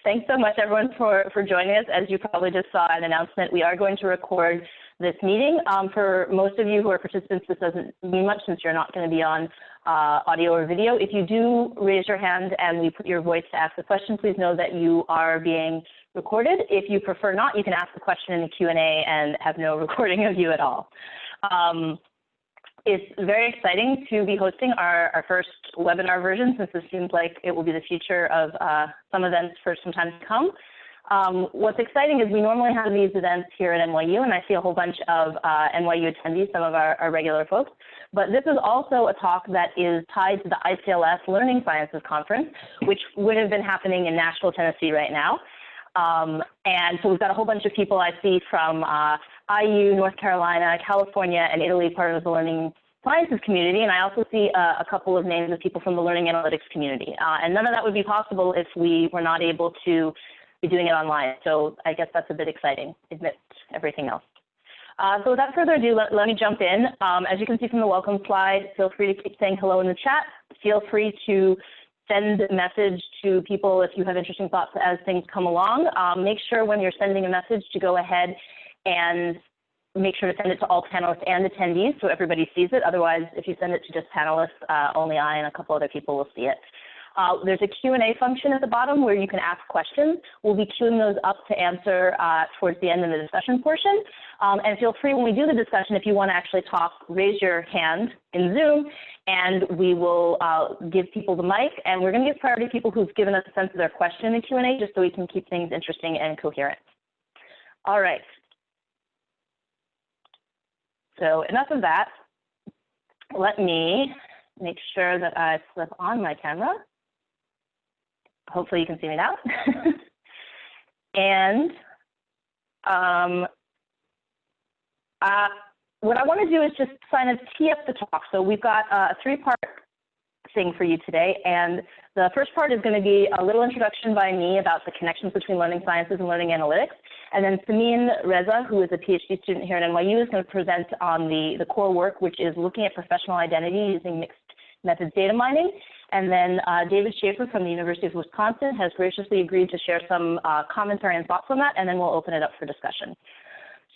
Thanks so much, everyone, for joining us. As you probably just saw an announcement, we are going to record this meeting. For most of you who are participants, this doesn't mean much since you're not going to be on audio or video. If you do raise your hand and we put your voice to ask a question, please know that you are being recorded. If you prefer not, you can ask the question in the Q&A and have no recording of you at all. It's very exciting to be hosting our first webinar version, since this seems like it will be the future of some events for some time to come. What's exciting is we normally have these events here at NYU, and I see a whole bunch of NYU attendees, some of our regular folks. But this is also a talk that is tied to the ICLS Learning Sciences Conference, which would have been happening in Nashville, Tennessee right now. And so we've got a whole bunch of people I see from IU, North Carolina, California, and Italy, part of the learning sciences community. And I also see a couple of names of people from the learning analytics community. And none of that would be possible if we were not able to be doing it online. So I guess that's a bit exciting amidst everything else. So without further ado, let me jump in. As you can see from the welcome slide, feel free to keep saying hello in the chat. Feel free to send a message to people if you have interesting thoughts as things come along. Make sure when you're sending a message to go ahead and make sure to send it to all panelists and attendees so everybody sees it. Otherwise, if you send it to just panelists, only I and a couple other people will see it. There's a Q&A function at the bottom where you can ask questions. We'll be queuing those up to answer towards the end of the discussion portion. And feel free when we do the discussion, if you want to actually talk, raise your hand in Zoom, and we will give people the mic. And we're going to give priority to people who've given us a sense of their question in the Q&A, just so we can keep things interesting and coherent. All right. So enough of that. Let me make sure that I flip on my camera. Hopefully you can see me now. And what I want to do is just kind of tee up the talk. So we've got a three-part thing for you today. And the first part is going to be a little introduction by me about the connections between learning sciences and learning analytics. And then Sameen Reza, who is a PhD student here at NYU, is going to present on the core work, which is looking at professional identity using mixed methods data mining. And then David Shaffer from the University of Wisconsin has graciously agreed to share some commentary and thoughts on that, and then we'll open it up for discussion.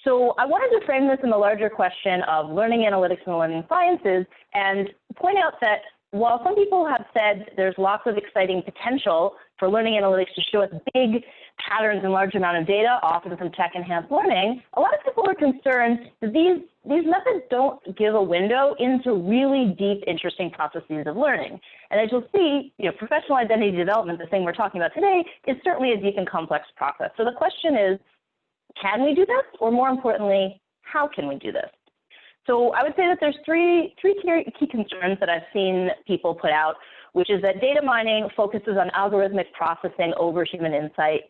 So I wanted to frame this in the larger question of learning analytics and learning sciences, and point out that while some people have said there's lots of exciting potential for learning analytics to show us big patterns and large amount of data, often from tech-enhanced learning, a lot of people are concerned that these methods don't give a window into really deep, interesting processes of learning. And as you'll see, professional identity development, the thing we're talking about today, is certainly a deep and complex process. So the question is, can we do this? Or more importantly, how can we do this? So I would say that there's three key concerns that I've seen people put out, which is that data mining focuses on algorithmic processing over human insight,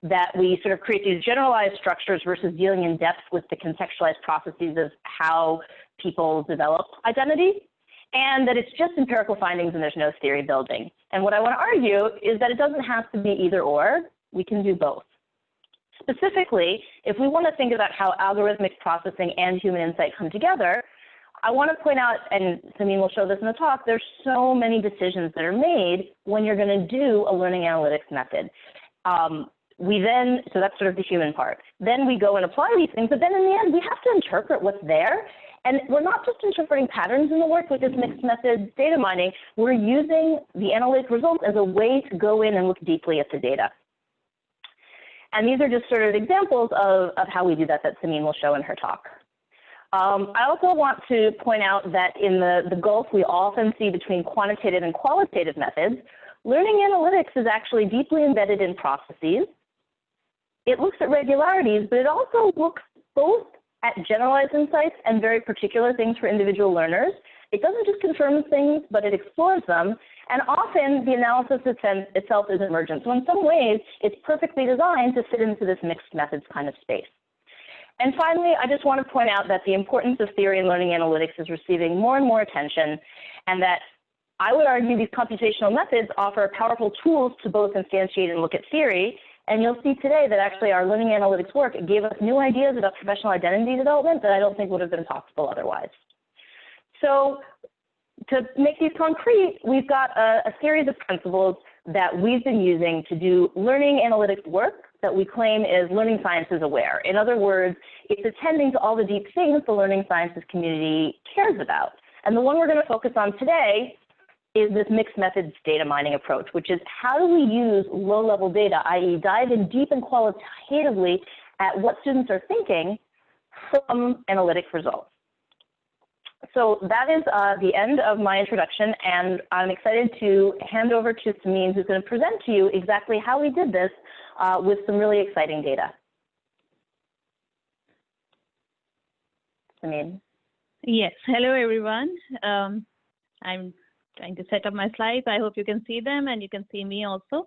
that we sort of create these generalized structures versus dealing in depth with the contextualized processes of how people develop identity, and that it's just empirical findings and there's no theory building. And what I want to argue is that it doesn't have to be either or, we can do both. Specifically, if we want to think about how algorithmic processing and human insight come together, I want to point out, and Sameen will show this in the talk, there's so many decisions that are made when you're going to do a learning analytics method. So that's sort of the human part. Then we go and apply these things, but then in the end, we have to interpret what's there. And we're not just interpreting patterns in the work with this mixed method data mining, we're using the analytic results as a way to go in and look deeply at the data. And these are just sort of examples of how we do that Sameen will show in her talk. I also want to point out that in the gulf we often see between quantitative and qualitative methods, learning analytics is actually deeply embedded in processes. It looks at regularities, but it also looks both at generalized insights and very particular things for individual learners. It doesn't just confirm things, but it explores them. And often the analysis itself is emergent. So in some ways, it's perfectly designed to fit into this mixed methods kind of space. And finally, I just want to point out that the importance of theory in learning analytics is receiving more and more attention, and that I would argue these computational methods offer powerful tools to both instantiate and look at theory. And you'll see today that actually our learning analytics work gave us new ideas about professional identity development that I don't think would have been possible otherwise. So to make these concrete, we've got a series of principles that we've been using to do learning analytics work that we claim is learning sciences aware. In other words, it's attending to all the deep things the learning sciences community cares about. And the one we're going to focus on today is this mixed methods data mining approach, which is how do we use low-level data, i.e. dive in deep and qualitatively at what students are thinking from analytic results. So that is the end of my introduction, and I'm excited to hand over to Sameen, who's going to present to you exactly how we did this with some really exciting data. Sameen. Yes, hello everyone. I'm trying to set up my slides. I hope you can see them and you can see me also.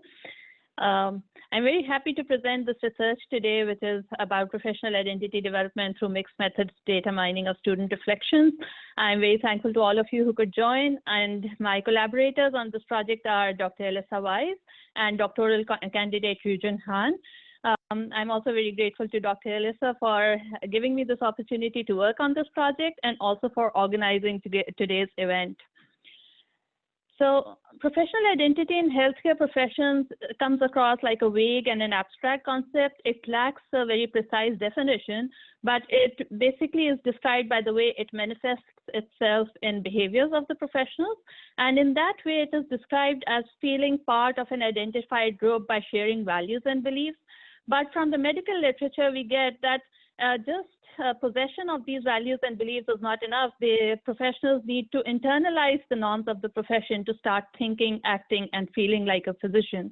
I'm very happy to present this research today, which is about professional identity development through mixed methods data mining of student reflections. I'm very thankful to all of you who could join, and my collaborators on this project are Dr. Alyssa and doctoral candidate Yujun Han. I'm also very grateful to Dr. Alyssa for giving me this opportunity to work on this project and also for organizing today's event. So professional identity in healthcare professions comes across like a vague and an abstract concept. It lacks a very precise definition, but it basically is described by the way it manifests itself in behaviors of the professionals. And in that way, it is described as feeling part of an identified group by sharing values and beliefs. But from the medical literature, we get that just possession of these values and beliefs is not enough. The professionals need to internalize the norms of the profession to start thinking, acting, and feeling like a physician.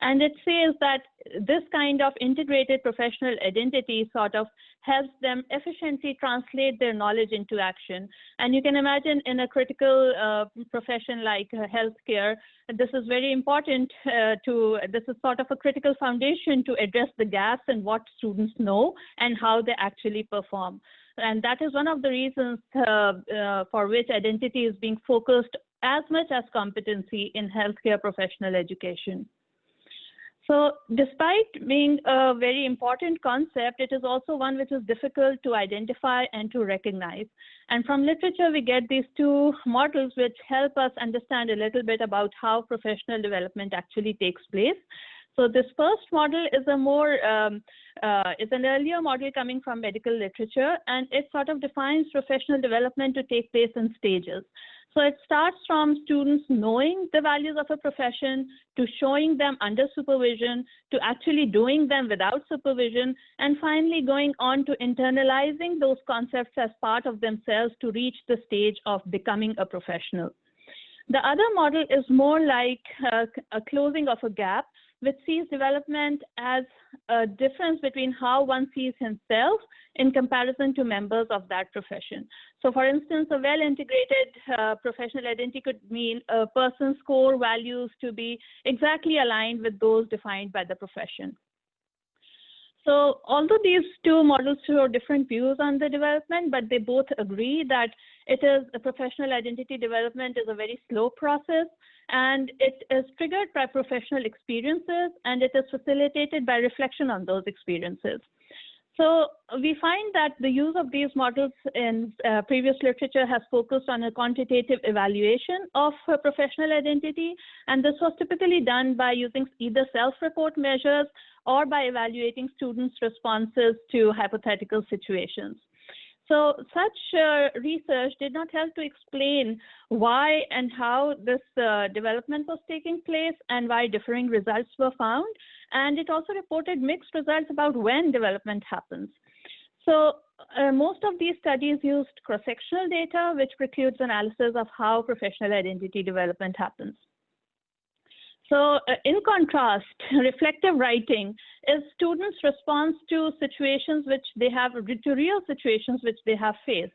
And it says that this kind of integrated professional identity sort of helps them efficiently translate their knowledge into action. And you can imagine in a critical profession like healthcare, this is very important this is sort of a critical foundation to address the gaps in what students know and how they actually perform. And that is one of the reasons for which identity is being focused as much as competency in healthcare professional education. So despite being a very important concept, it is also one which is difficult to identify and to recognize. And from literature, we get these two models which help us understand a little bit about how professional development actually takes place. So this first model is a more, is an earlier model coming from medical literature, and it sort of defines professional development to take place in stages. So it starts from students knowing the values of a profession, to showing them under supervision, to actually doing them without supervision, and finally going on to internalizing those concepts as part of themselves to reach the stage of becoming a professional. The other model is more like a closing of a gap, which sees development as a difference between how one sees himself in comparison to members of that profession. So for instance, a well-integrated professional identity could mean a person's core values to be exactly aligned with those defined by the profession. So although these two models show different views on the development, but they both agree that a professional identity development is a very slow process, and it is triggered by professional experiences, and it is facilitated by reflection on those experiences. So we find that the use of these models in previous literature has focused on a quantitative evaluation of professional identity, and this was typically done by using either self-report measures or by evaluating students' responses to hypothetical situations. So such research did not help to explain why and how this development was taking place and why differing results were found. And it also reported mixed results about when development happens. So most of these studies used cross-sectional data, which precludes analysis of how professional identity development happens. So in contrast, reflective writing is students' response to situations which they have, to real situations which they have faced.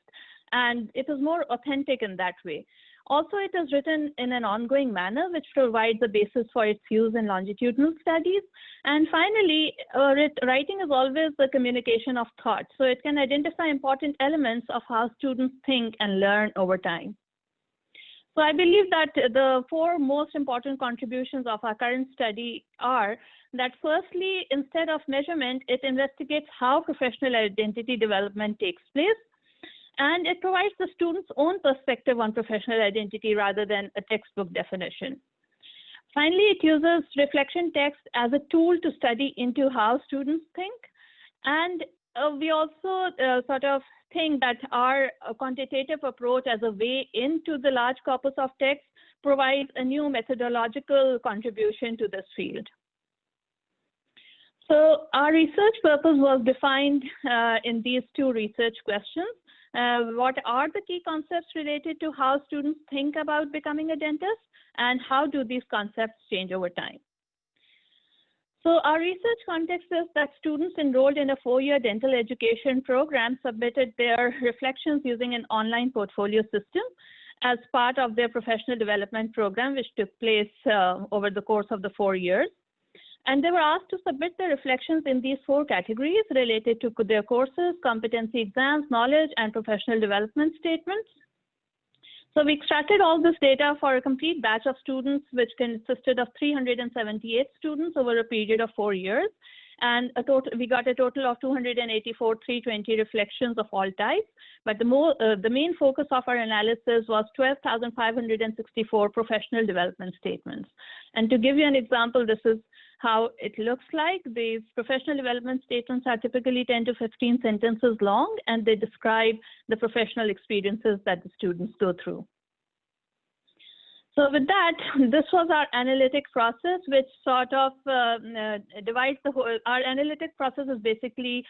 And it is more authentic in that way. Also, it is written in an ongoing manner, which provides a basis for its use in longitudinal studies. And finally, writing is always the communication of thought. So it can identify important elements of how students think and learn over time. So I believe that the four most important contributions of our current study are that firstly, instead of measurement, it investigates how professional identity development takes place, and it provides the student's own perspective on professional identity rather than a textbook definition. Finally, it uses reflection text as a tool to study into how students think. And we also sort of think that our quantitative approach as a way into the large corpus of text provides a new methodological contribution to this field. So our research purpose was defined in these two research questions. What are the key concepts related to how students think about becoming a dentist, and how do these concepts change over time? So our research context is that students enrolled in a 4-year dental education program submitted their reflections using an online portfolio system as part of their professional development program, which took place over the course of the 4 years. And they were asked to submit their reflections in these 4 categories related to their courses, competency exams, knowledge, and professional development statements. So we extracted all this data for a complete batch of students, which consisted of 378 students over a period of 4 years. And we got a total of 284,320 reflections of all types. But the main focus of our analysis was 12,564 professional development statements. And to give you an example, this is how it looks like. These professional development statements are typically 10 to 15 sentences long, and they describe the professional experiences that the students go through. So with that, this was our analytic process, which sort of divides the whole. Our analytic process is basically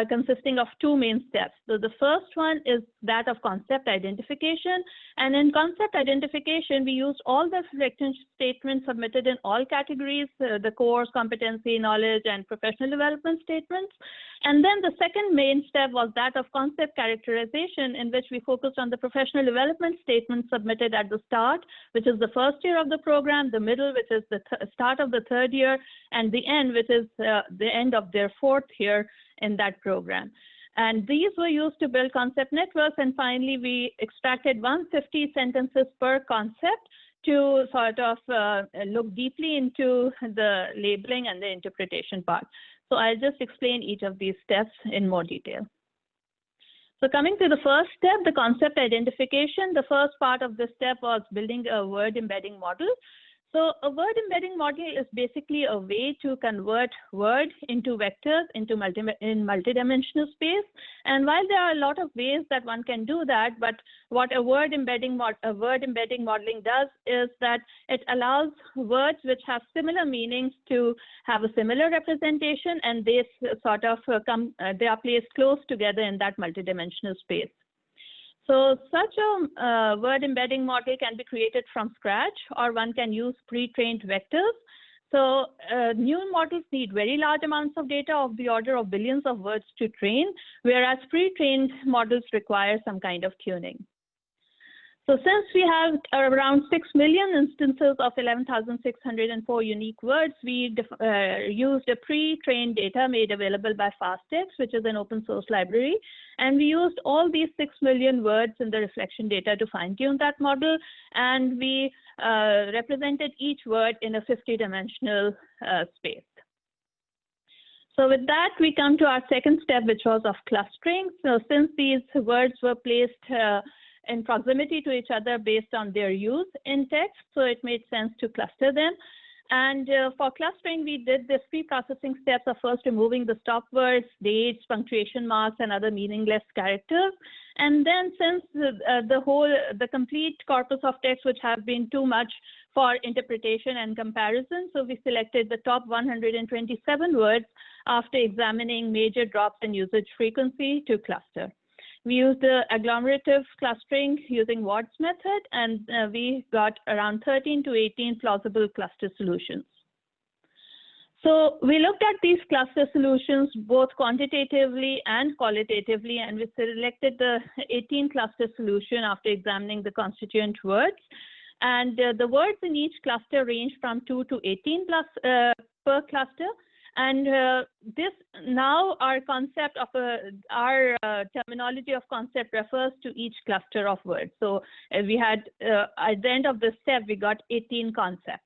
consisting of 2 main steps. So the first one is that of concept identification. And in concept identification, we used all the reflection statements submitted in all categories, the course, competency, knowledge, and professional development statements. And then the second main step was that of concept characterization, in which we focused on the professional development statements submitted at the start, which is the first year of the program, the middle, which is the start of the 3rd year, and the end, which is the end of their 4th year in that program. And these were used to build concept networks. And finally, we extracted 150 sentences per concept to sort of look deeply into the labeling and the interpretation part. So I'll just explain each of these steps in more detail. So coming to the first step, the concept identification, the first part of this step was building a word embedding model. So a word embedding model is basically a way to convert words into vectors in multidimensional space. And while there are a lot of ways that one can do that, but what a word embedding modeling does is that it allows words which have similar meanings to have a similar representation, and they sort of they are placed close together in that multidimensional space. So such a word embedding model can be created from scratch, or one can use pre-trained vectors. So new models need very large amounts of data of the order of billions of words to train, whereas pre-trained models require some kind of tuning. So since we have around 6 million instances of 11,604 unique words, we used a pre-trained data made available by FastText, which is an open source library. And we used all these 6 million words in the reflection data to fine-tune that model. And we represented each word in a 50-dimensional space. So with that, we come to our second step, which was of clustering. So since these words were placed in proximity to each other based on their use in text, so it made sense to cluster them. And for clustering, we did this pre-processing steps of first removing the stop words, dates, punctuation marks, and other meaningless characters. And then since the complete corpus of text would have been too much for interpretation and comparison, so we selected the top 127 words after examining major drops in usage frequency to cluster. We used the agglomerative clustering using Watt's method, and we got around 13 to 18 plausible cluster solutions. So we looked at these cluster solutions both quantitatively and qualitatively, and we selected the 18 cluster solution after examining the constituent words. And the words in each cluster range from 2 to 18 plus per cluster. And this now our concept of our terminology of concept refers to each cluster of words. So we had at the end of this step, we got 18 concepts.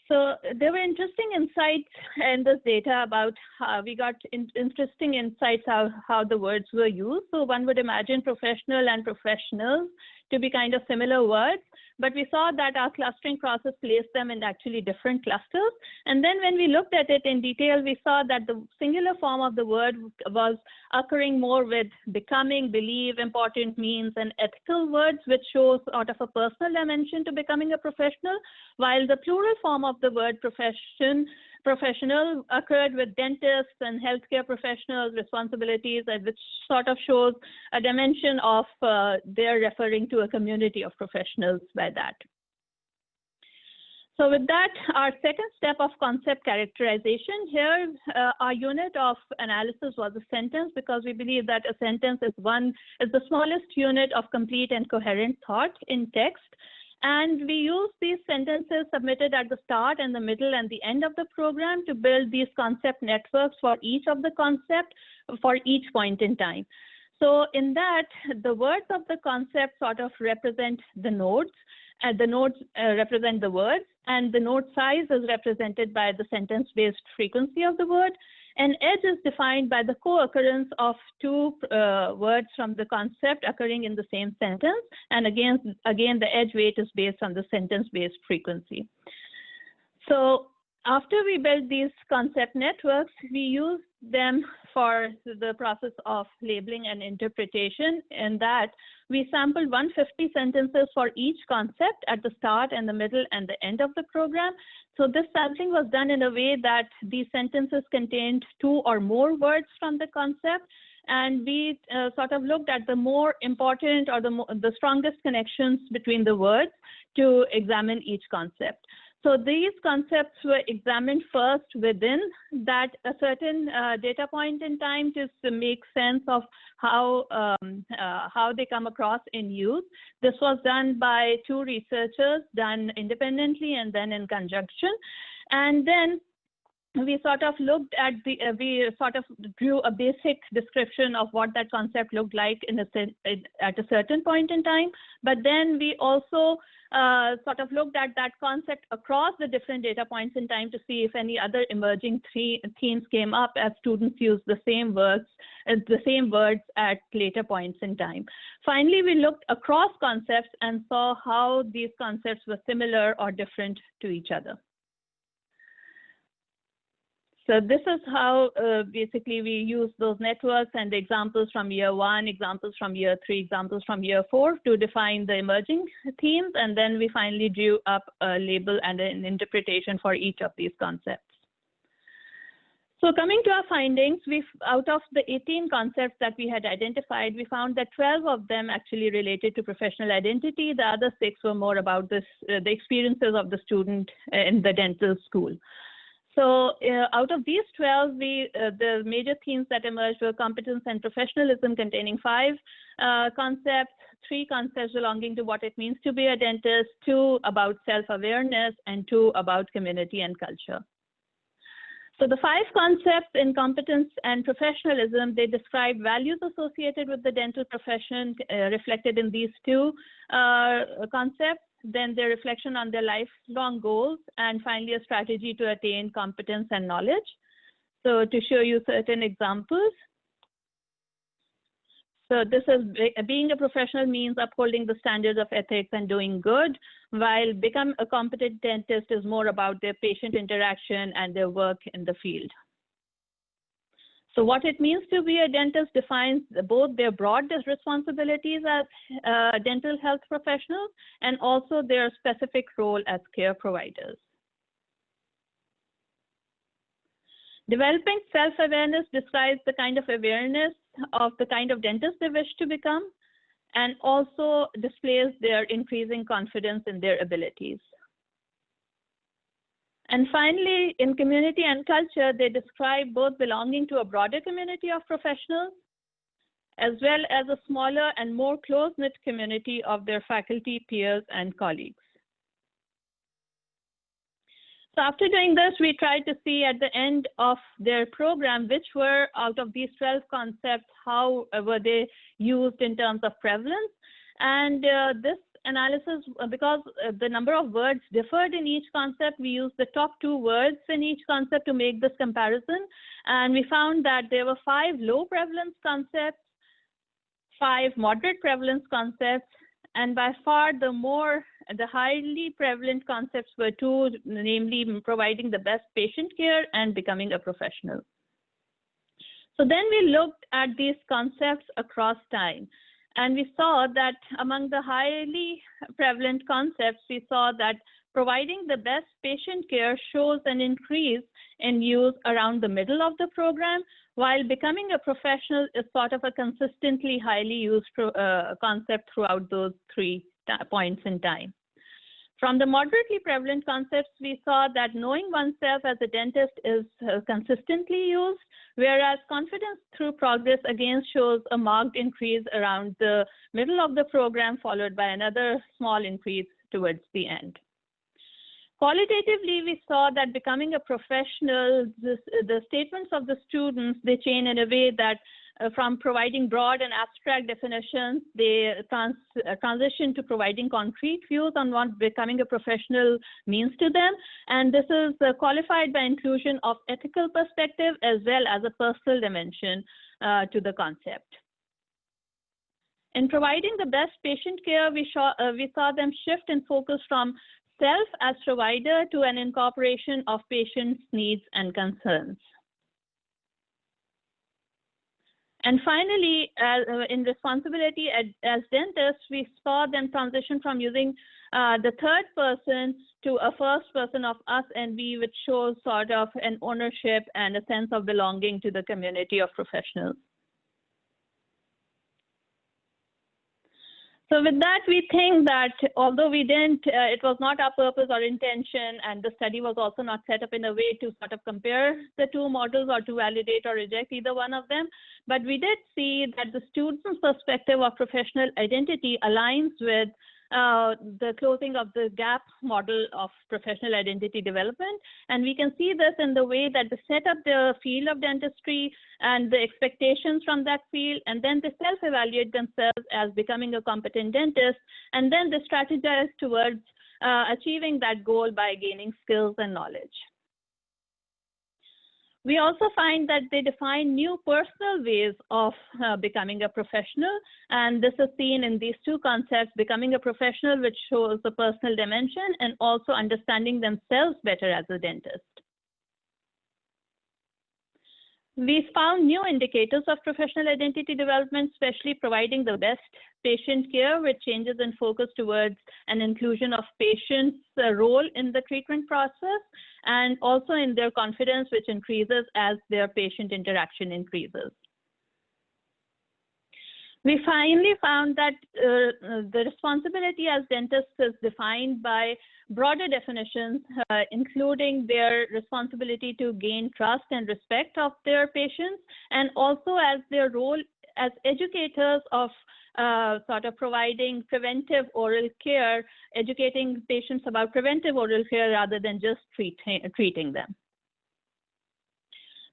So there were interesting insights in this data about how we got interesting insights how the words were used. So one would imagine professional and professionals to be kind of similar words, but we saw that our clustering process placed them in actually different clusters. And then when we looked at it in detail, we saw that the singular form of the word was occurring more with becoming, believe, important, means, and ethical words, which shows sort of a personal dimension to becoming a professional, while the plural form of the word professional occurred with dentists and healthcare professionals' responsibilities, which sort of shows a dimension of they're referring to a community of professionals by that. So with that, our second step of concept characterization here, our unit of analysis was a sentence, because we believe that a sentence is the smallest unit of complete and coherent thought in text. And we use these sentences submitted at the start and the middle and the end of the program to build these concept networks for each of the concept for each point in time. So in that, the words of the concept sort of represent the nodes, and the nodes represent the words, and the node size is represented by the sentence-based frequency of the word. An edge is defined by the co-occurrence of two words from the concept occurring in the same sentence. And again, the edge weight is based on the sentence-based frequency. So after we build these concept networks, we use them for the process of labeling and interpretation, in that we sampled 150 sentences for each concept at the start and the middle and the end of the program. So this sampling was done in a way that these sentences contained two or more words from the concept, and we sort of looked at the more important or the strongest connections between the words to examine each concept. So these concepts were examined first within that a certain data point in time to make sense of how they come across in use. This was done by two researchers, done independently and then in conjunction. And then we sort of looked at we sort of drew a basic description of what that concept looked like at a certain point in time. But then we also sort of looked at that concept across the different data points in time to see if any other emerging themes came up as students used the same words at later points in time. Finally, we looked across concepts and saw how these concepts were similar or different to each other. So this is how basically we use those networks and the examples from year 1, examples from year 3, examples from year 4 to define the emerging themes. And then we finally drew up a label and an interpretation for each of these concepts. So coming to our findings, out of the 18 concepts that we had identified, we found that 12 of them actually related to professional identity. The other 6 were more about the experiences of the student in the dental school. So out of these 12, the major themes that emerged were competence and professionalism, containing 5 concepts, 3 concepts belonging to what it means to be a dentist, 2 about self-awareness, and 2 about community and culture. So the 5 concepts in competence and professionalism, they describe values associated with the dental profession reflected in these 2 concepts. Then their reflection on their lifelong goals, and finally a strategy to attain competence and knowledge. So to show you certain examples. So this is being a professional means upholding the standards of ethics and doing good, while become a competent dentist is more about their patient interaction and their work in the field. So what it means to be a dentist defines both their broad responsibilities as dental health professionals and also their specific role as care providers. Developing self-awareness describes the kind of awareness of the kind of dentist they wish to become, and also displays their increasing confidence in their abilities. And finally, in community and culture, they describe both belonging to a broader community of professionals, as well as a smaller and more close-knit community of their faculty, peers, and colleagues. So after doing this, we tried to see at the end of their program, which were out of these 12 concepts, how were they used in terms of prevalence. And this analysis, because the number of words differed in each concept, we used the top 2 words in each concept to make this comparison. And we found that there were 5 low prevalence concepts, 5 moderate prevalence concepts, and by far the more the highly prevalent concepts were two, namely providing the best patient care and becoming a professional. So then we looked at these concepts across time, and we saw that among the highly prevalent concepts, we saw that providing the best patient care shows an increase in use around the middle of the program, while becoming a professional is sort of a consistently highly used concept throughout those 3 points in time. From the moderately prevalent concepts, we saw that knowing oneself as a dentist is consistently used, whereas confidence through progress again shows a marked increase around the middle of the program, followed by another small increase towards the end. Qualitatively, we saw that becoming a professional, the statements of the students, they change in a way that from providing broad and abstract definitions, they transition to providing concrete views on what becoming a professional means to them. And this is qualified by inclusion of ethical perspective as well as a personal dimension to the concept. In providing the best patient care, we saw them shift in focus from self as provider to an incorporation of patients' needs and concerns. And finally, in responsibility as dentists, we saw them transition from using the third person to a first person of us and we, which shows sort of an ownership and a sense of belonging to the community of professionals. So with that, we think that although we didn't, it was not our purpose or intention, and the study was also not set up in a way to sort of compare the two models or to validate or reject either one of them, but we did see that the student's perspective of professional identity aligns with the closing of the gap model of professional identity development. And we can see this in the way that they set up the field of dentistry and the expectations from that field, and then they self-evaluate themselves as becoming a competent dentist, and then they strategize towards achieving that goal by gaining skills and knowledge. We also find that they define new personal ways of becoming a professional, and this is seen in these two concepts, becoming a professional, which shows the personal dimension, and also understanding themselves better as a dentist. We found new indicators of professional identity development, especially providing the best patient care, which changes in focus towards an inclusion of patients' role in the treatment process, and also in their confidence, which increases as their patient interaction increases. We finally found that the responsibility as dentists is defined by broader definitions, including their responsibility to gain trust and respect of their patients, and also as their role as educators of sort of providing preventive oral care, educating patients about preventive oral care rather than just treating them.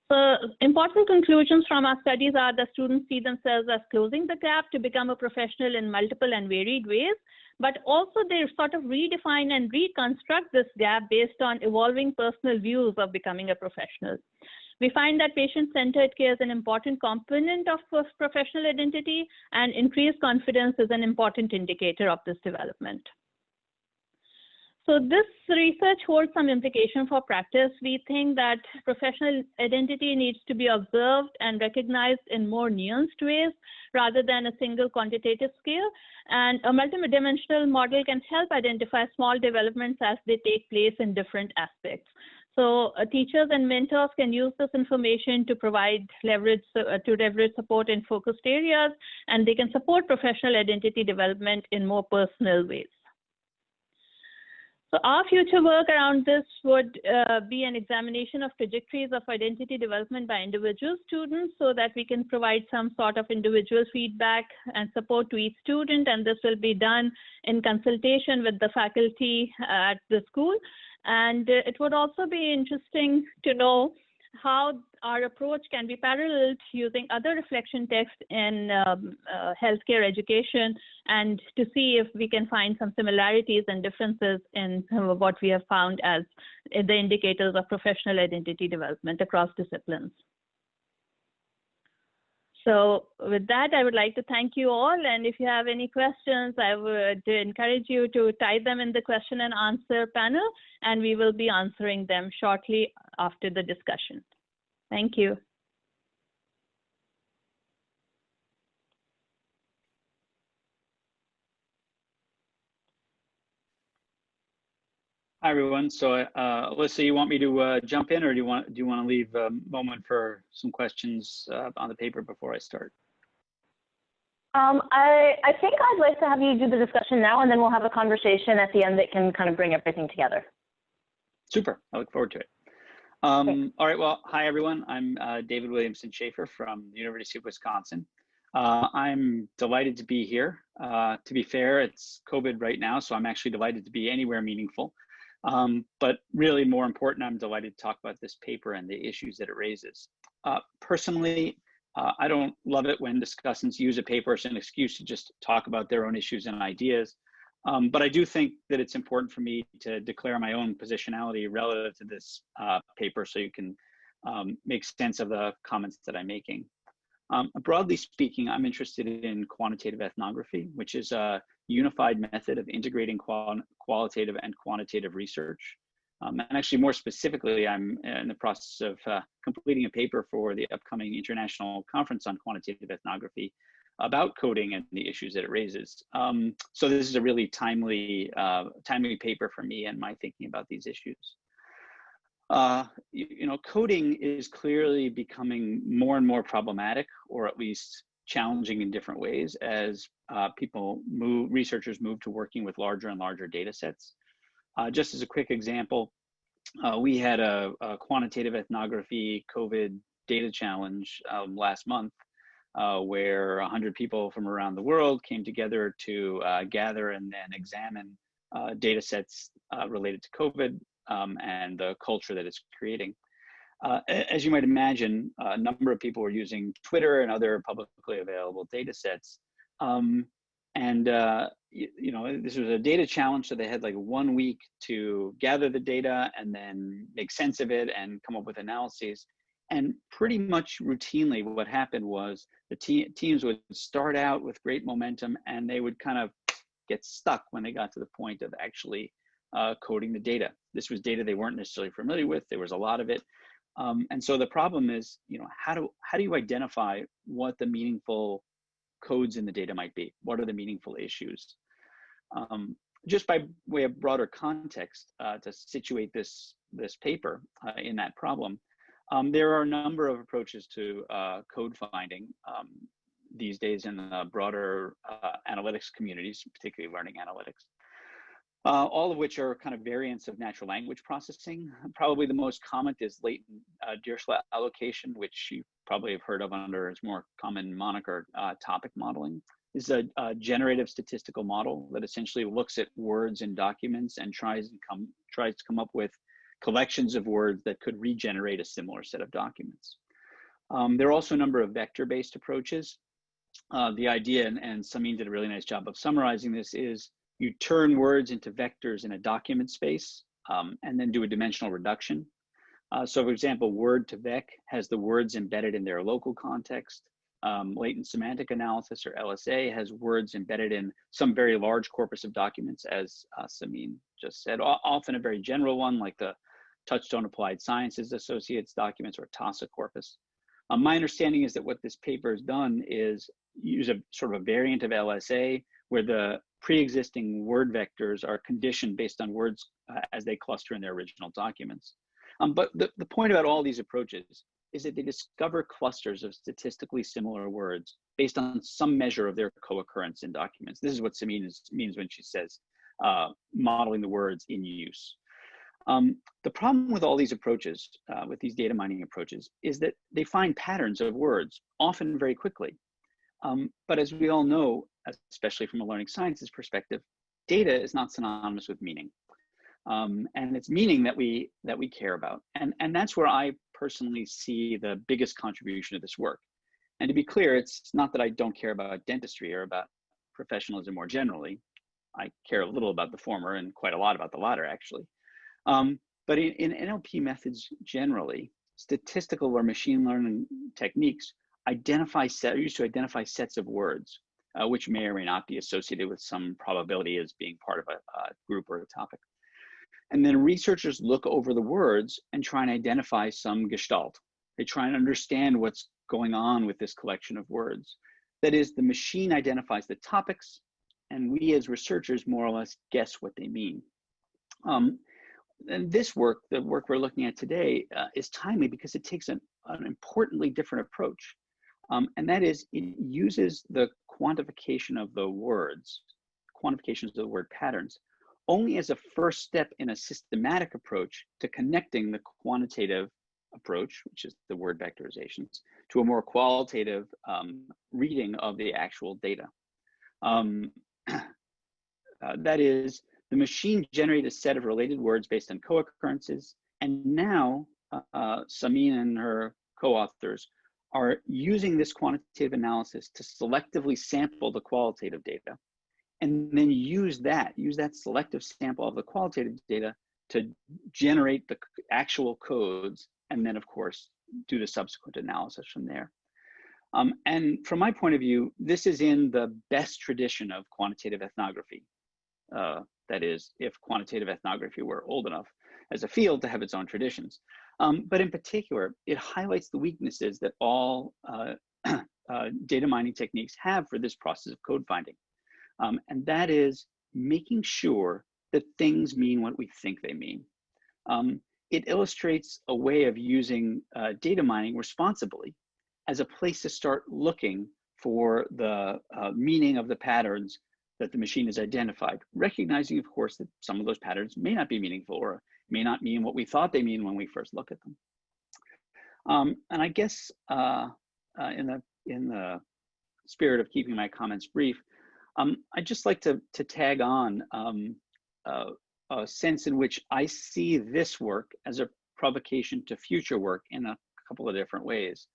So important conclusions from our studies are that students see themselves as closing the gap to become a professional in multiple and varied ways, but also they sort of redefine and reconstruct this gap based on evolving personal views of becoming a professional. We find that patient-centered care is an important component of professional identity, and increased confidence is an important indicator of this development. So this research holds some implication for practice. We think that professional identity needs to be observed and recognized in more nuanced ways rather than a single quantitative scale. And a multidimensional model can help identify small developments as they take place in different aspects. So teachers and mentors can use this information to provide leverage support in focused areas, and they can support professional identity development in more personal ways. So our future work around this would be an examination of trajectories of identity development by individual students so that we can provide some sort of individual feedback and support to each student, and this will be done in consultation with the faculty at the school. And it would also be interesting to know how our approach can be paralleled using other reflection text in healthcare education, and to see if we can find some similarities and differences in what we have found as the indicators of professional identity development across disciplines. So with that, I would like to thank you all. And if you have any questions, I would encourage you to type them in the question and answer panel, and we will be answering them shortly after the discussion. Thank you. Hi everyone. So Alyssa, you want me to jump in, or do you want to leave a moment for some questions on the paper before I start? I think I'd like to have you do the discussion now, and then we'll have a conversation at the end that can kind of bring everything together. Super. I look forward to it. All right. Well, hi everyone. I'm David Williamson Shaffer from the University of Wisconsin. I'm delighted to be here. To be fair, it's COVID right now, so I'm actually delighted to be anywhere meaningful. But really more important, I'm delighted to talk about this paper and the issues that it raises. Personally, I don't love it when discussants use a paper as an excuse to just talk about their own issues and ideas. But I do think that it's important for me to declare my own positionality relative to this paper so you can make sense of the comments that I'm making. Broadly speaking, I'm interested in quantitative ethnography, which is a unified method of integrating qualitative and quantitative research. And actually, more specifically, I'm in the process of completing a paper for the upcoming International Conference on Quantitative Ethnography about coding and the issues that it raises. So this is a really timely paper for me and my thinking about these issues. Coding is clearly becoming more and more problematic, or at least challenging in different ways as researchers move to working with larger and larger data sets. Just as a quick example, we had a quantitative ethnography COVID data challenge last month where 100 people from around the world came together to gather and then examine data sets related to COVID and the culture that it's creating. As you might imagine, a number of people were using Twitter and other publicly available data sets. This was a data challenge, so they had like 1 week to gather the data and then make sense of it and come up with analyses. And pretty much routinely what happened was the teams would start out with great momentum and they would kind of get stuck when they got to the point of actually coding the data. This was data they weren't necessarily familiar with. There was a lot of it. And so the problem is, how do you identify what the meaningful codes in the data might be? What are the meaningful issues? Just by way of broader context, to situate this paper in that problem, there are a number of approaches to code finding these days in the broader analytics communities, particularly learning analytics. All of which are kind of variants of natural language processing. Probably the most common is latent Dirichlet allocation, which you probably have heard of under its more common moniker, topic modeling. This is a generative statistical model that essentially looks at words in documents and tries to come up with collections of words that could regenerate a similar set of documents. There are also a number of vector-based approaches. The idea, and Sameen did a really nice job of summarizing this, is you turn words into vectors in a document space and then do a dimensional reduction. So for example, word to vec has the words embedded in their local context. Latent semantic analysis, or LSA, has words embedded in some very large corpus of documents, as Sameen just said, often a very general one like the Touchstone Applied Sciences Associates documents, or TASA corpus. My understanding is that what this paper has done is use a sort of a variant of LSA where the pre-existing word vectors are conditioned based on words as they cluster in their original documents. But the point about all these approaches is that they discover clusters of statistically similar words based on some measure of their co-occurrence in documents. This is what Sameen means when she says modeling the words in use. The problem with all these approaches, with these data mining approaches, is that they find patterns of words, often very quickly. But as we all know, especially from a learning sciences perspective, data is not synonymous with meaning. And it's meaning that we care about. And that's where I personally see the biggest contribution of this work. And to be clear, it's not that I don't care about dentistry or about professionalism more generally. I care a little about the former and quite a lot about the latter, actually. But in NLP methods generally, statistical or machine learning techniques used to identify sets of words, which may or may not be associated with some probability as being part of a group or a topic. And then researchers look over the words and try and identify some gestalt. They try and understand what's going on with this collection of words. That is, the machine identifies the topics, and we as researchers more or less guess what they mean. And this work, the work we're looking at today, is timely because it takes an importantly different approach. And that is, it uses the quantification of the words, quantifications of the word patterns, only as a first step in a systematic approach to connecting the quantitative approach, which is the word vectorizations, to a more qualitative reading of the actual data. That is, the machine generated a set of related words based on co-occurrences, and now Sameen and her co-authors are using this quantitative analysis to selectively sample the qualitative data, and then use that selective sample of the qualitative data to generate the actual codes, and then of course do the subsequent analysis from there. And from my point of view, this is in the best tradition of quantitative ethnography. That is, if quantitative ethnography were old enough as a field to have its own traditions. But in particular, it highlights the weaknesses that all data mining techniques have for this process of code finding. And that is making sure that things mean what we think they mean. It illustrates a way of using data mining responsibly as a place to start looking for the meaning of the patterns that the machine has identified, recognizing, of course, that some of those patterns may not be meaningful or may not mean what we thought they mean when we first look at them. And I guess in the spirit of keeping my comments brief, I'd just like to tag on a sense in which I see this work as a provocation to future work in a couple of different ways.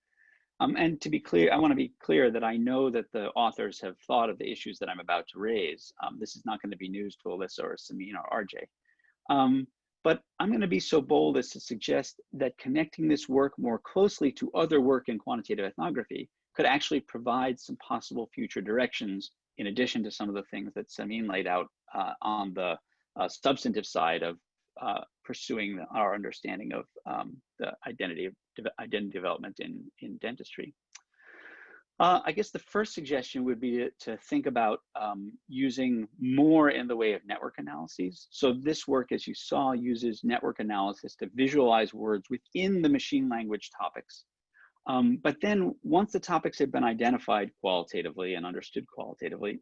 And to be clear, I want to be clear that I know that the authors have thought of the issues that I'm about to raise. This is not going to be news to Alyssa or Sameen or RJ. But I'm going to be so bold as to suggest that connecting this work more closely to other work in quantitative ethnography could actually provide some possible future directions, in addition to some of the things that Sameen laid out on the substantive side of pursuing our understanding of the identity development in dentistry. I guess the first suggestion would be to think about using more in the way of network analyses. So this work, as you saw, uses network analysis to visualize words within the machine language topics. But then once the topics have been identified qualitatively and understood qualitatively,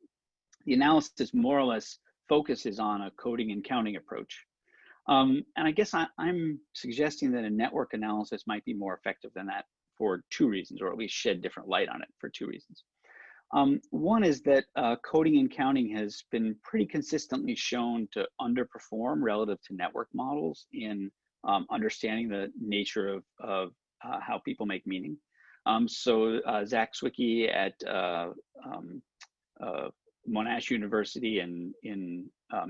the analysis more or less focuses on a coding and counting approach. And I guess I'm suggesting that a network analysis might be more effective than that for two reasons, or at least shed different light on it for two reasons. One is that coding and counting has been pretty consistently shown to underperform relative to network models in understanding the nature of how people make meaning. So Zach Zwicky at Monash University in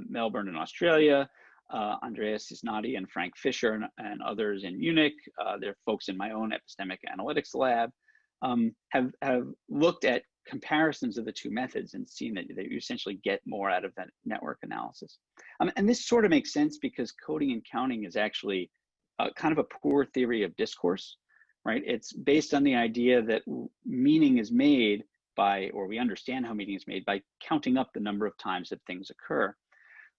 Melbourne in Australia, Andreas Cisnati and Frank Fisher and others in Munich, they're folks in my own epistemic analytics lab, have looked at comparisons of the two methods and seen that you essentially get more out of that network analysis. And this sort of makes sense because coding and counting is actually kind of a poor theory of discourse, right? It's based on the idea that meaning is made by, or we understand how meaning is made by counting up the number of times that things occur.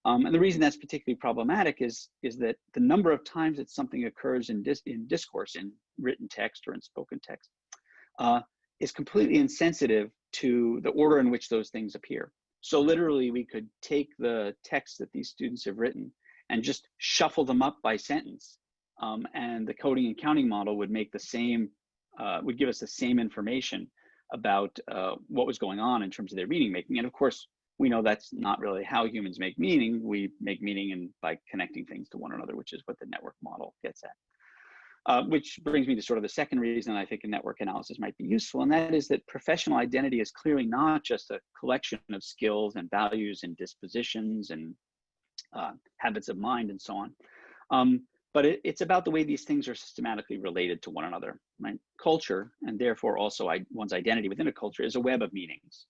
And the reason that's particularly problematic is that the number of times that something occurs in discourse, in written text or in spoken text, is completely insensitive to the order in which those things appear. So literally, we could take the text that these students have written and just shuffle them up by sentence, and the coding and counting model would make the same, would give us the same information about what was going on in terms of their meaning making. And of course, we know that's not really how humans make meaning. We make meaning by connecting things to one another, which is what the network model gets at. Which brings me to sort of the second reason I think a network analysis might be useful, and that is that professional identity is clearly not just a collection of skills and values and dispositions and habits of mind and so on, but it's about the way these things are systematically related to one another, right? Culture, and therefore also one's identity within a culture, is a web of meanings.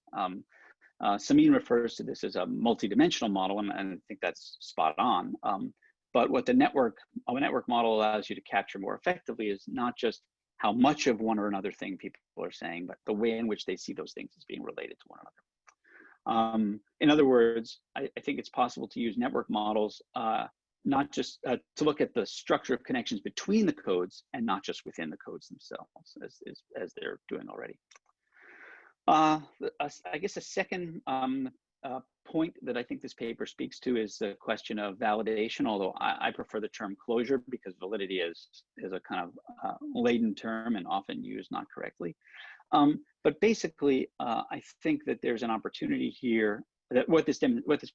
Sameen refers to this as a multidimensional model, and I think that's spot on. But what a network model allows you to capture more effectively is not just how much of one or another thing people are saying, but the way in which they see those things as being related to one another. In other words, I think it's possible to use network models not just to look at the structure of connections between the codes and not just within the codes themselves, as they're doing already. I guess a second point that I think this paper speaks to is the question of validation, although I prefer the term closure because validity is a kind of laden term and often used not correctly. But basically, I think that there's an opportunity here that what this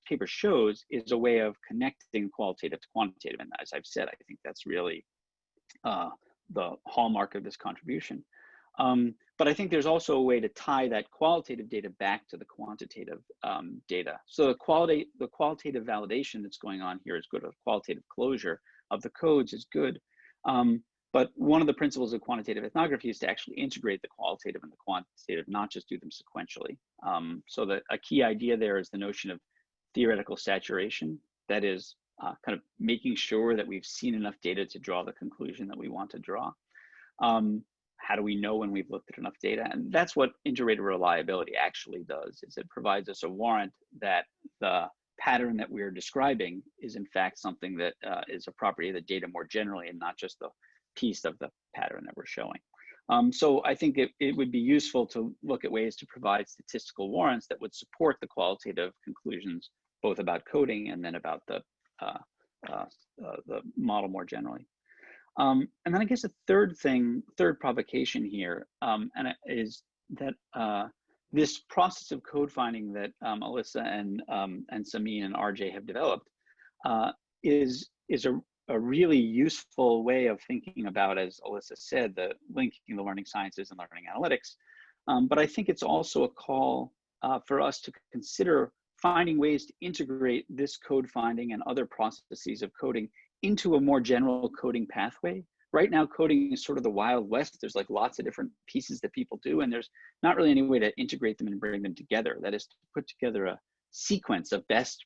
paper shows is a way of connecting qualitative to quantitative. And as I've said, I think that's really the hallmark of this contribution. But I think there's also a way to tie that qualitative data back to the quantitative data. So the qualitative validation that's going on here is good. A qualitative closure of the codes is good. But one of the principles of quantitative ethnography is to actually integrate the qualitative and the quantitative, not just do them sequentially. So a key idea there is the notion of theoretical saturation. That is kind of making sure that we've seen enough data to draw the conclusion that we want to draw. How do we know when we've looked at enough data? And that's what integrated reliability actually does, is it provides us a warrant that the pattern that we're describing is in fact something that is a property of the data more generally and not just the piece of the pattern that we're showing. So I think it would be useful to look at ways to provide statistical warrants that would support the qualitative conclusions, both about coding and then about the model more generally. And then I guess a third provocation here, is that this process of code finding that Alyssa and Sameen and RJ have developed is a really useful way of thinking about, as Alyssa said, the linking the learning sciences and learning analytics. But I think it's also a call for us to consider finding ways to integrate this code finding and other processes of coding into a more general coding pathway. Right now, coding is sort of the Wild West. There's like lots of different pieces that people do, and there's not really any way to integrate them and bring them together. That is to put together a sequence of best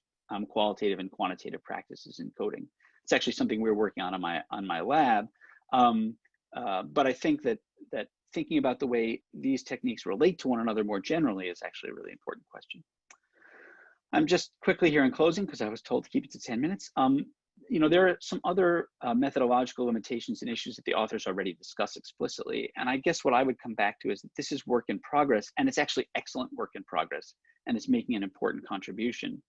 qualitative and quantitative practices in coding. It's actually something we're working on my lab. But I think that thinking about the way these techniques relate to one another more generally is actually a really important question. I'm just quickly here in closing, because I was told to keep it to 10 minutes. You know, there are some other methodological limitations and issues that the authors already discuss explicitly. And I guess what I would come back to is that this is work in progress, and it's actually excellent work in progress, and it's making an important contribution.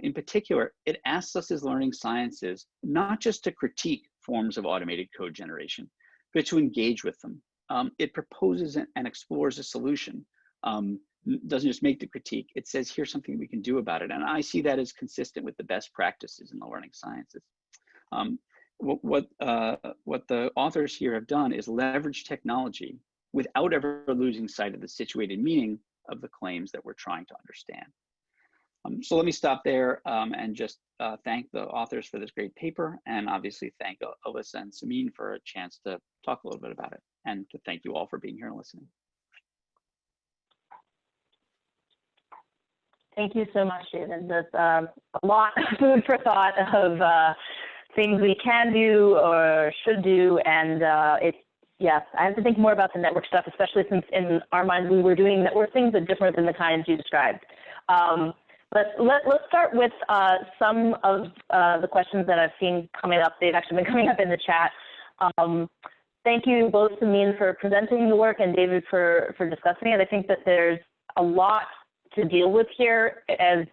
In particular, it asks us as learning sciences not just to critique forms of automated code generation, but to engage with them. It proposes and explores a solution. Doesn't just make the critique, it says here's something we can do about it. And I see that as consistent with the best practices in the learning sciences. What the authors here have done is leverage technology without ever losing sight of the situated meaning of the claims that we're trying to understand. So let me stop there and just thank the authors for this great paper, and obviously thank Alyssa and Sameen for a chance to talk a little bit about it, and to thank you all for being here and listening. Thank you so much, David. That's a lot of food for thought of things we can do or should do, and yes, I have to think more about the network stuff, especially since in our minds we were doing network things that are different than the kinds you described. But let's start with some of the questions that I've seen coming up. They've actually been coming up in the chat. Thank you both, Sameen, for presenting the work, and David for discussing it. I think that there's a lot to deal with here. As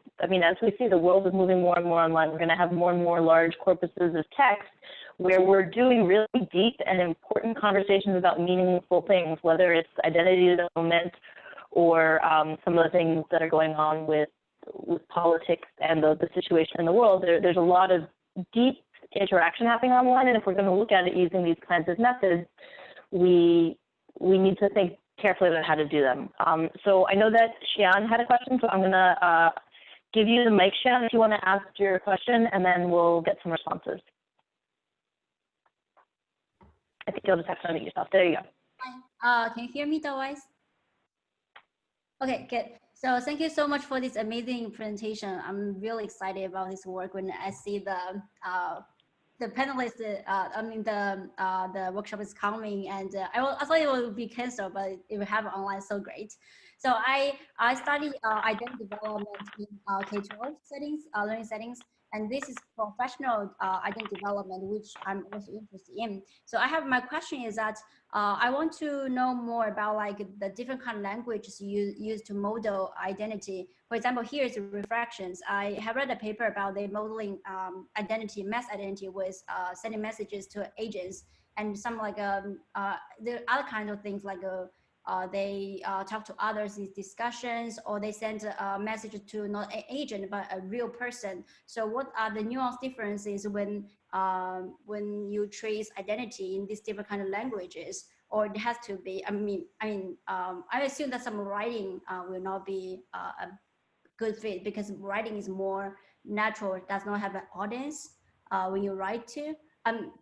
we see, the world is moving more and more online. We're going to have more and more large corpuses of text where we're doing really deep and important conversations about meaningful things, whether it's identity development or some of the things that are going on with politics and the situation in the world. There's a lot of deep interaction happening online, and if we're going to look at it using these kinds of methods, we need to think carefully about how to do them. So I know that Xian had a question, so I'm going to give you the mic, Xian, if you want to ask your question, and then we'll get some responses. I think you'll just have to unmute yourself. There you go. Hi. Can you hear me otherwise? Okay, good. So thank you so much for this amazing presentation. I'm really excited about this work when I see the panelists. The workshop is coming, and I thought it would be canceled, but if we have it online, so great. So I study identity development in K-12 settings, learning settings, and this is professional identity development, which I'm also interested in. So I have, my question is that I want to know more about like the different kind of languages you use to model identity. For example, here is refractions. I have read a paper about the modeling identity, mass identity with sending messages to agents, and some like the other kinds of things like they talk to others in discussions, or they send a message to not an agent but a real person. So what are the nuance differences when you trace identity in these different kind of languages? Or it has to be, I assume that some writing will not be a good fit, because writing is more natural, does not have an audience when you write to.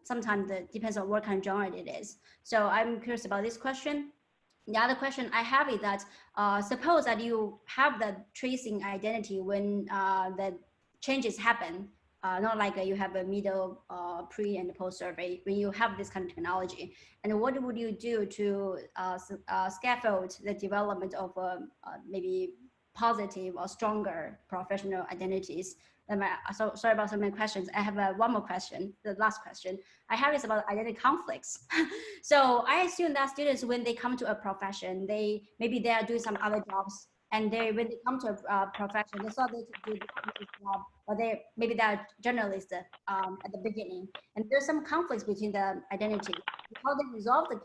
Sometimes it depends on what kind of genre it is. So I'm curious about this question. The other question I have is that suppose that you have the tracing identity when the changes happen, not like you have a middle, pre and post survey, when you have this kind of technology. And what would you do to scaffold the development of maybe positive or stronger professional identities? So sorry about so many questions. I have one more question, the last question I have is about identity conflicts. So I assume that students, when they come to a profession, maybe they are doing some other jobs, and when they come to a profession, they thought they could do this job, or maybe they're journalists at the beginning, and there's some conflicts between the identity. How they resolve the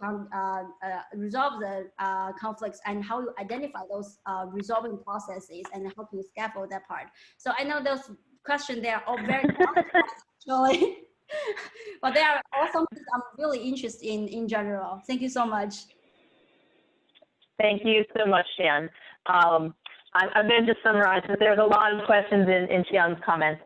conflicts, and how you identify those resolving processes, and how can you scaffold that part. So I know those questions, they are all very actually, but they are all something I'm really interested in general. Thank you so much. Thank you so much, Xian. I'm going to just summarize, because there's a lot of questions in Xian's comments.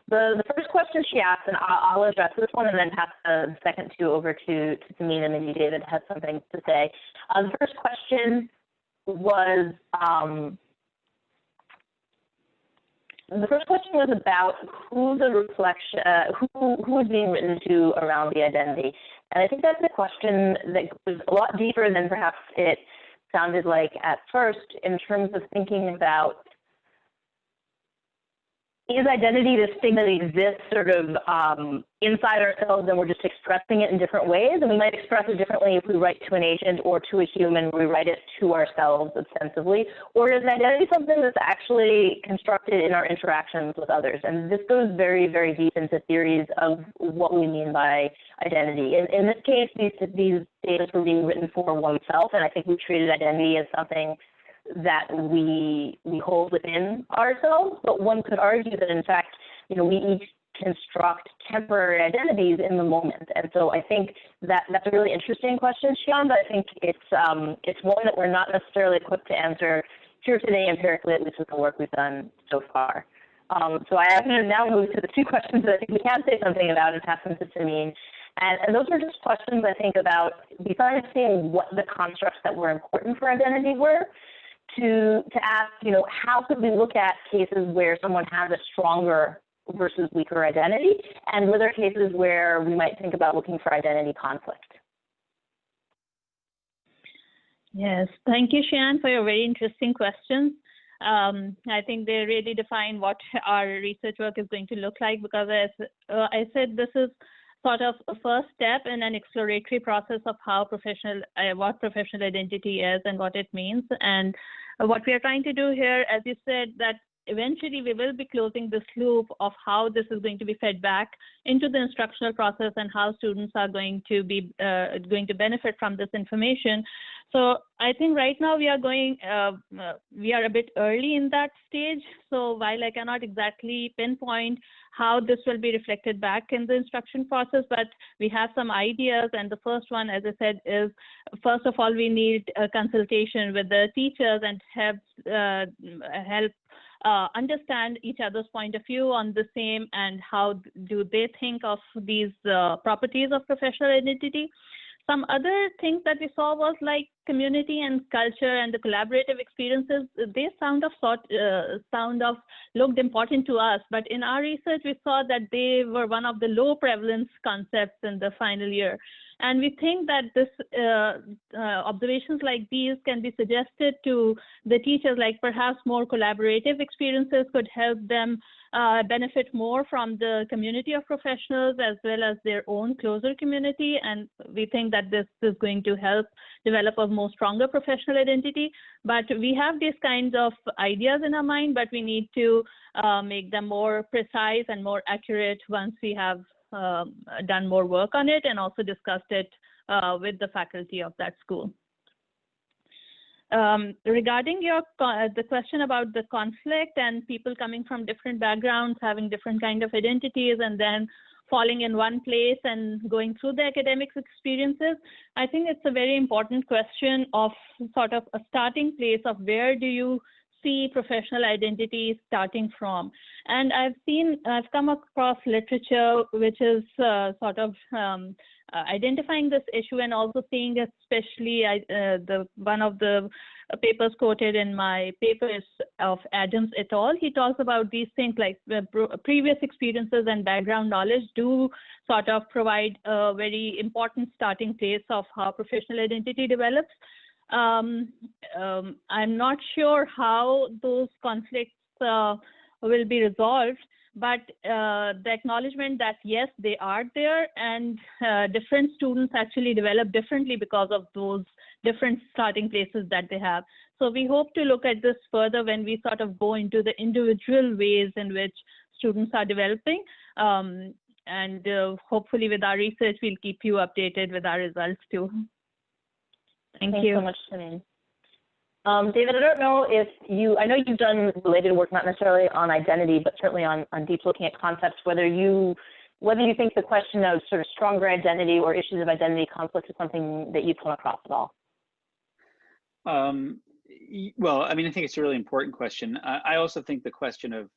The first question she asked, and I'll address this one and then pass the second two over to Sameen, and maybe David has something to say. The first question was, about who the reflection, who is being written to around the identity. And I think that's a question that goes a lot deeper than perhaps it sounded like at first, in terms of thinking about, is identity this thing that exists sort of inside ourselves, and we're just expressing it in different ways? And we might express it differently if we write to an agent or to a human, we write it to ourselves ostensibly. Or is identity something that's actually constructed in our interactions with others? And this goes very, very deep into theories of what we mean by identity. In this case, these data were being written for oneself, and I think we treated identity as something that we hold within ourselves. But one could argue that, in fact, we each construct temporary identities in the moment. And so I think that's a really interesting question, Xian, but I think it's one that we're not necessarily equipped to answer here today empirically, at least with the work we've done so far. So I am going to now move to the two questions that I think we can say something about and pass them to Sameen. And those are just questions, I think, about, besides seeing what the constructs that were important for identity were, to ask, how could we look at cases where someone has a stronger versus weaker identity, and were there cases where we might think about looking for identity conflict? Yes, thank you, Xian, for your very interesting questions. I think they really define what our research work is going to look like, because as I said, this is sort of a first step in an exploratory process of how what professional identity is and what it means. And what we are trying to do here, as you said, that eventually we will be closing this loop of how this is going to be fed back into the instructional process, and how students are going to be going to benefit from this information. So I think right now we are we are a bit early in that stage. So while I cannot exactly pinpoint how this will be reflected back in the instruction process, but we have some ideas. And the first one, as I said, is first of all, we need a consultation with the teachers and help understand each other's point of view on the same, and how do they think of these properties of professional identity. Some other things that we saw was like community and culture and the collaborative experiences. They looked important to us, but in our research we saw that they were one of the low prevalence concepts in the final year. And we think that this observations like these can be suggested to the teachers, like perhaps more collaborative experiences could help them benefit more from the community of professionals as well as their own closer community. And we think that this is going to help develop a more stronger professional identity. But we have these kinds of ideas in our mind, but we need to make them more precise and more accurate once we have done more work on it and also discussed it with the faculty of that school. Regarding the question about the conflict and people coming from different backgrounds, having different kind of identities, and then falling in one place and going through the academic experiences, I think it's a very important question of sort of a starting place of where do you see professional identity starting from. And I've come across literature which is sort of identifying this issue and also seeing, especially one of the papers quoted in my paper is of Adams et al. He talks about these things like previous experiences and background knowledge do sort of provide a very important starting place of how professional identity develops. I'm not sure how those conflicts will be resolved, but the acknowledgement that yes, they are there, and different students actually develop differently because of those different starting places that they have. So we hope to look at this further when we sort of go into the individual ways in which students are developing. And hopefully with our research, we'll keep you updated with our results too. Thanks you so much, Sameen. David, I don't know if I know you've done related work, not necessarily on identity, but certainly on deep looking at concepts, whether you think the question of sort of stronger identity or issues of identity conflict is something that you've come across at all. Well, I mean, I think it's a really important question. I also think the question of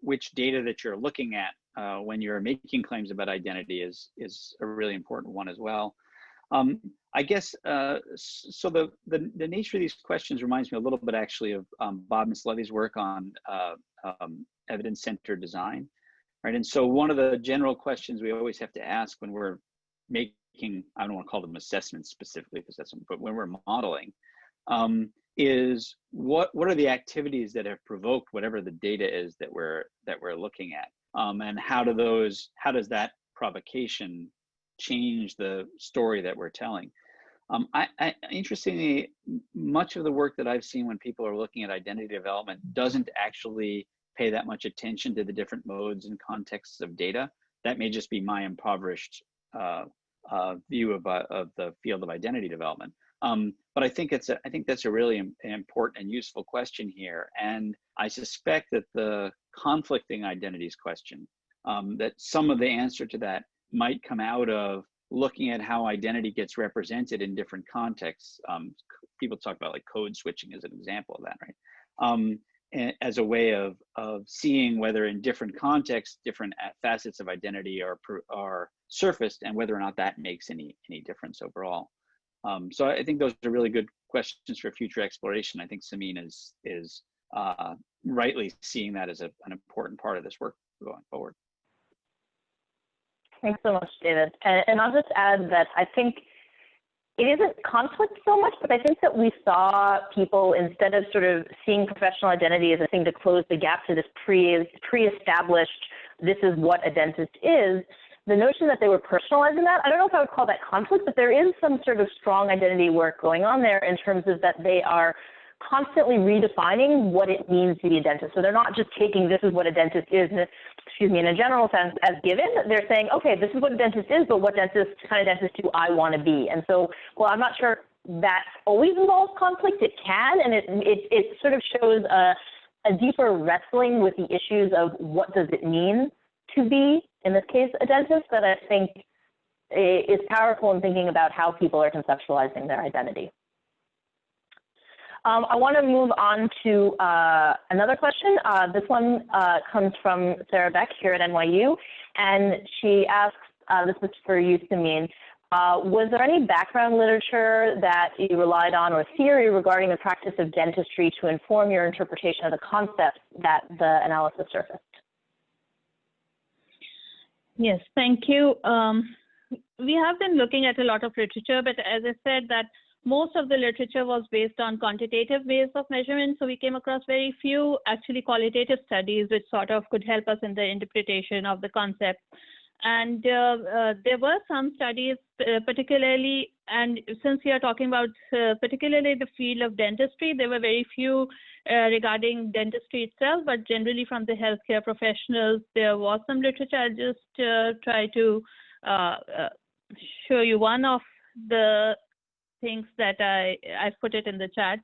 which data that you're looking at when you're making claims about identity is a really important one as well. I guess, so the nature of these questions reminds me a little bit actually of Bob Mislevy's work on evidence-centered design, right? And so one of the general questions we always have to ask when we're making, I don't want to call them assessments specifically because but when we're modeling, is what are the activities that have provoked whatever the data is that we're looking at, and how does that provocation change the story that we're telling? Interestingly, much of the work that I've seen when people are looking at identity development doesn't actually pay that much attention to the different modes and contexts of data. That may just be my impoverished view of the field of identity development. But I think that's a really important and useful question here. And I suspect that the conflicting identities question, that some of the answer to that might come out of looking at how identity gets represented in different contexts. People talk about like code switching as an example of that, right? As a way of seeing whether in different contexts, different facets of identity are surfaced and whether or not that makes any difference overall. So I think those are really good questions for future exploration. I think Sameen is rightly seeing that as an important part of this work going forward. Thanks so much, David. And I'll just add that I think it isn't conflict so much, but I think that we saw people, instead of sort of seeing professional identity as a thing to close the gap to this pre-established, this is what a dentist is, the notion that they were personalizing that, I don't know if I would call that conflict, but there is some sort of strong identity work going on there in terms of that they are constantly redefining what it means to be a dentist. So they're not just taking this is what a dentist is, in a general sense as given. They're saying, okay, this is what a dentist is, but what kind of dentist do I want to be? And so, well, I'm not sure that always involves conflict. It can, and it sort of shows a deeper wrestling with the issues of what does it mean to be, in this case, a dentist, that I think is powerful in thinking about how people are conceptualizing their identity. I want to move on to another question. This one comes from Sarah Beck here at NYU, and she asks, this is for you, Sameen, Was there any background literature that you relied on or theory regarding the practice of dentistry to inform your interpretation of the concepts that the analysis surfaced? Yes, thank you. We have been looking at a lot of literature, but as I said, that most of the literature was based on quantitative ways of measurement. So we came across very few actually qualitative studies which sort of could help us in the interpretation of the concept. And there were some studies, particularly, and since we are talking about particularly the field of dentistry, there were very few regarding dentistry itself, but generally from the healthcare professionals, there was some literature. I'll just try to show you one of the things that I put it in the chat.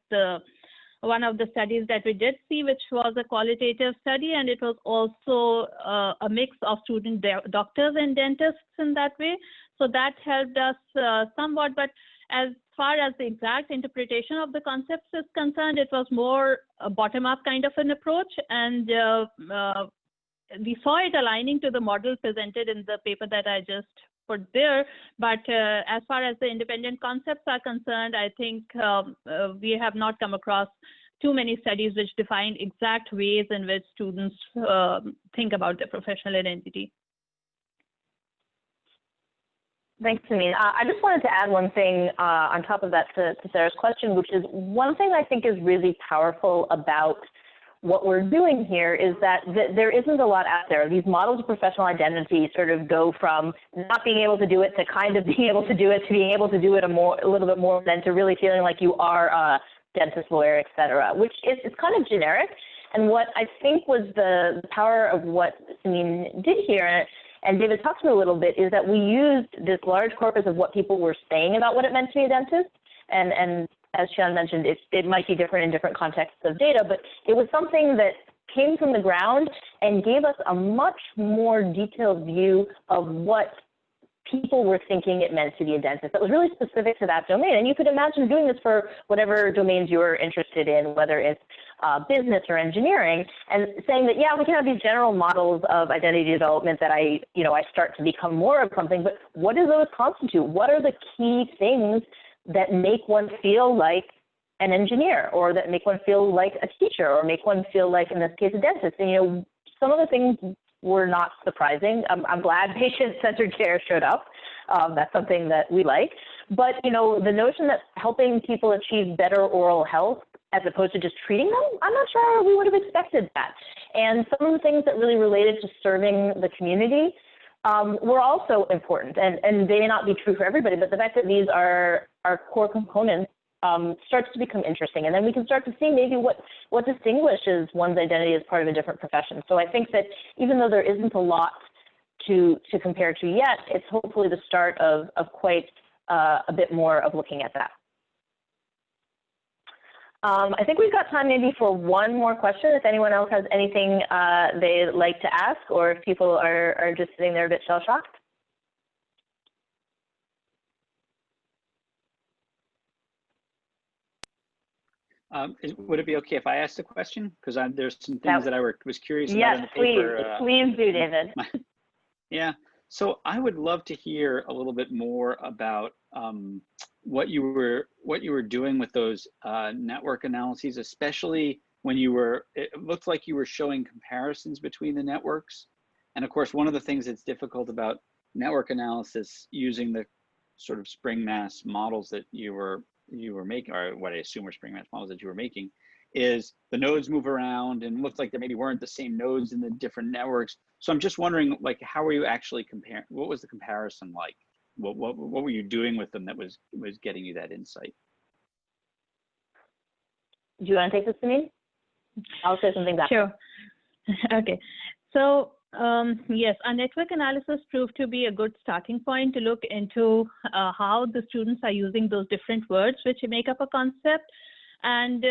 One of the studies that we did see, which was a qualitative study, and it was also a mix of student doctors and dentists in that way. So that helped us somewhat, but as far as the exact interpretation of the concepts is concerned, it was more a bottom-up kind of an approach, and we saw it aligning to the model presented in the paper that I just put there. But as far as the independent concepts are concerned, I think we have not come across too many studies which define exact ways in which students think about their professional identity. Thanks, Sameen. I just wanted to add one thing on top of that to Sarah's question, which is one thing I think is really powerful about what we're doing here is that there isn't a lot out there. These models of professional identity sort of go from not being able to do it to kind of being able to do it to being able to do it a little bit more than to really feeling like you are a dentist, lawyer, et cetera, which is kind of generic. And what I think was the power of what Sameen did here, and David talked to me a little bit, is that we used this large corpus of what people were saying about what it meant to be a dentist. And as Sean mentioned, it might be different in different contexts of data, but it was something that came from the ground and gave us a much more detailed view of what people were thinking it meant to be a dentist. That was really specific to that domain. And you could imagine doing this for whatever domains you're interested in, whether it's business or engineering, and saying that, yeah, we can have these general models of identity development that I start to become more of something, but what do those constitute? What are the key things that make one feel like an engineer, or that make one feel like a teacher, or make one feel like, in this case, a dentist? And, some of the things were not surprising. I'm glad patient-centered care showed up. That's something that we like. But, the notion that helping people achieve better oral health as opposed to just treating them, I'm not sure we would have expected that. And some of the things that really related to serving the community were also important, and they may not be true for everybody, but the fact that these are core components starts to become interesting. And then we can start to see maybe what distinguishes one's identity as part of a different profession. So I think that even though there isn't a lot to compare to yet, it's hopefully the start of quite a bit more of looking at that. I think we've got time maybe for one more question, if anyone else has anything they'd like to ask, or if people are just sitting there a bit shell-shocked. Would it be okay if I asked a question? Because there's some things that I was curious about in the paper. Yes, please do, David. Yeah, so I would love to hear a little bit more about what you were doing with those network analyses, especially when it looked like you were showing comparisons between the networks. And of course, one of the things that's difficult about network analysis using the sort of spring mass models that you were making, or what I assume were spring mass models that you were making, is the nodes move around and looked like there maybe weren't the same nodes in the different networks. So I'm just wondering, like, how were you actually comparing? What was the comparison like? What were you doing with them that was getting you that insight? Do you want to take this to me? I'll say something back. Sure. Okay. So yes, our network analysis proved to be a good starting point to look into how the students are using those different words which make up a concept, and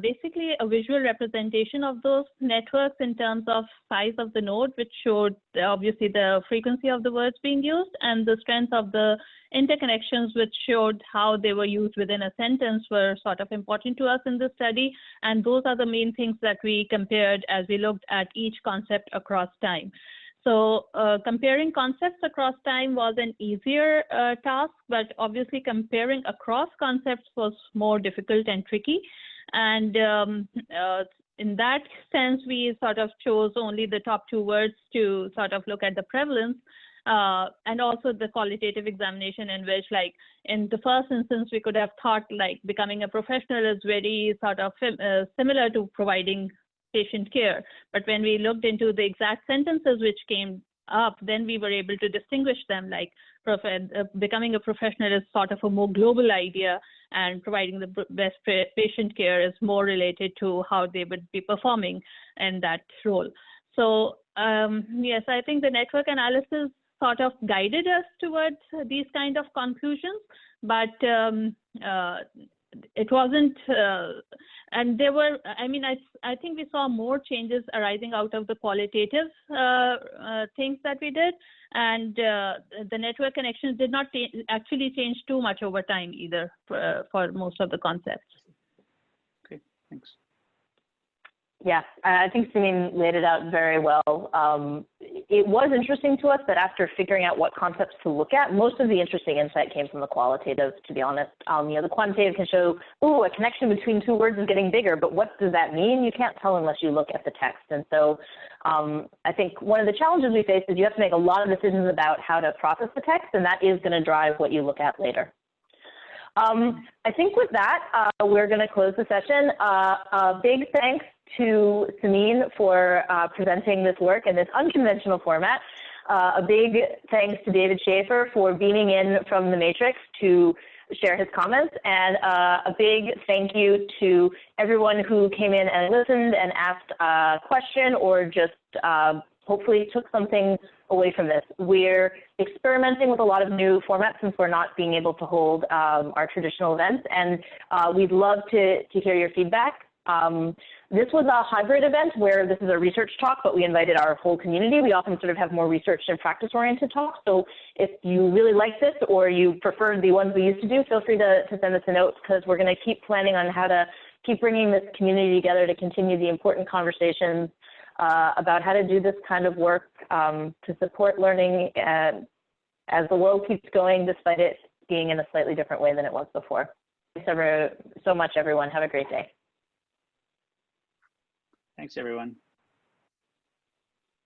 basically a visual representation of those networks in terms of size of the node, which showed obviously the frequency of the words being used, and the strength of the interconnections, which showed how they were used within a sentence, were sort of important to us in this study. And those are the main things that we compared as we looked at each concept across time. So comparing concepts across time was an easier task, but obviously comparing across concepts was more difficult and tricky. And in that sense, we sort of chose only the top 2 words to sort of look at the prevalence. And also the qualitative examination, in which, like, in the first instance, we could have thought like becoming a professional is very sort of similar to providing patient care. But when we looked into the exact sentences which came up, then we were able to distinguish them, like becoming a professional is sort of a more global idea, and providing the best patient care is more related to how they would be performing in that role. So yes, I think the network analysis sort of guided us towards these kind of conclusions, but it wasn't, and there were, I mean, I think we saw more changes arising out of the qualitative things that we did, and the network connections did not actually change too much over time either for most of the concepts. Okay, thanks. Yeah, I think Sameen laid it out very well. It was interesting to us that after figuring out what concepts to look at, most of the interesting insight came from the qualitative, to be honest. You know, the quantitative can show, ooh, a connection between 2 words is getting bigger, but what does that mean? You can't tell unless you look at the text. And so I think one of the challenges we face is you have to make a lot of decisions about how to process the text, and that is going to drive what you look at later. I think with that, we're going to close the session. A big thanks to Sameen for presenting this work in this unconventional format. A big thanks to David Shaffer for beaming in from the Matrix to share his comments, and a big thank you to everyone who came in and listened and asked a question or just hopefully took something away from this. We're experimenting with a lot of new formats since we're not being able to hold our traditional events, and we'd love to hear your feedback. This was a hybrid event where this is a research talk, but we invited our whole community. We often sort of have more research and practice-oriented talks, so if you really like this or you prefer the ones we used to do, feel free to send us a note, because we're going to keep planning on how to keep bringing this community together to continue the important conversations about how to do this kind of work to support learning as the world keeps going, despite it being in a slightly different way than it was before. Thanks so much, everyone. Have a great day. Thanks, everyone.